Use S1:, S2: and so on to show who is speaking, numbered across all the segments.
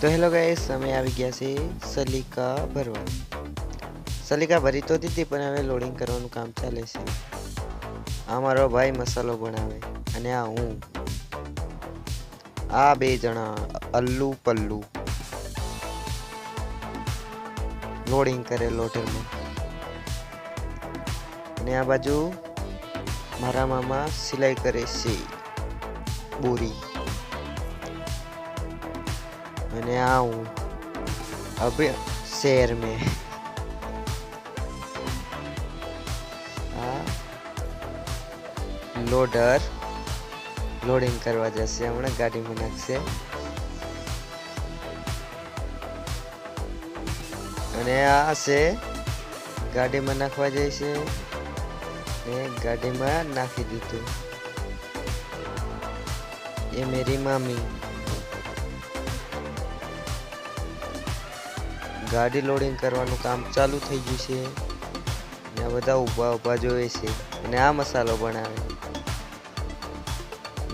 S1: તો hello guys, અમે આવી ગયા છે સલિકા ભરવા. સલિકા ભરી તો દીધી પણ હવે લોડિંગ કરવાનું કામ ચાલે છે. આ મારો ભાઈ મસાલો બનાવે અને આ હું. આ બે જણા અલ્લુ પલ્લુ લોડિંગ કરે લોટરમાં. અને આ બાજુ મારા મામા સિલાઈ કરે છે બોરી. અને આ હું अभी शहर में लोडर लोडिंग करवा जैसे हमने गाड़ी में नाखशे. અને આ છે ગાડીમાં નાખવા જાય છે ને ગાડીમાં નાખી દીધું. એ મેરી મામી ગાડી લોડિંગ કરવાનું કામ ચાલુ થઈ ગયું છે ને બધા ઊભા ઊભા જોવે છે અને આ મસાલો બનાવે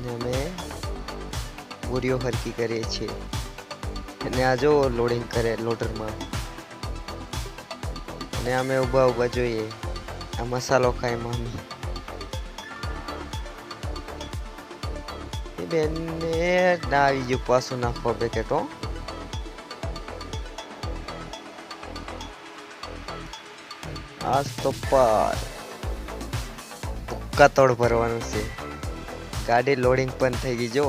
S1: ને અમે બોરીઓ હરકી કરીએ છીએ. અને આ જો લોડિંગ કરે લોડરમાં અને અમે ઊભા ઊભા જોઈએ. આ મસાલો ખાય મામી. એ બેનને ના આવી ગયું પાછું નાખવા પેકેટો. આજ તો પુક્કા તોડ ભરવાનું છે. ગાડી લોડિંગ પણ થઈ ગઈ જો.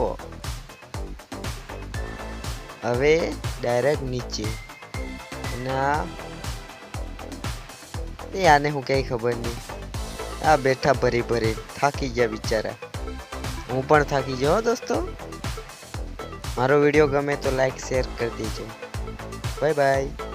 S1: હવે ડાયરેક્ટ નીચે. અને આને હું કઈ ખબર નહીં. આ બેઠા ભરી ભરી થાકી ગયા બિચારા. હું પણ થાકી જાઉં દોસ્તો. મારો વિડીયો ગમે તો લાઈક શેર કરી દેજો. Bye bye.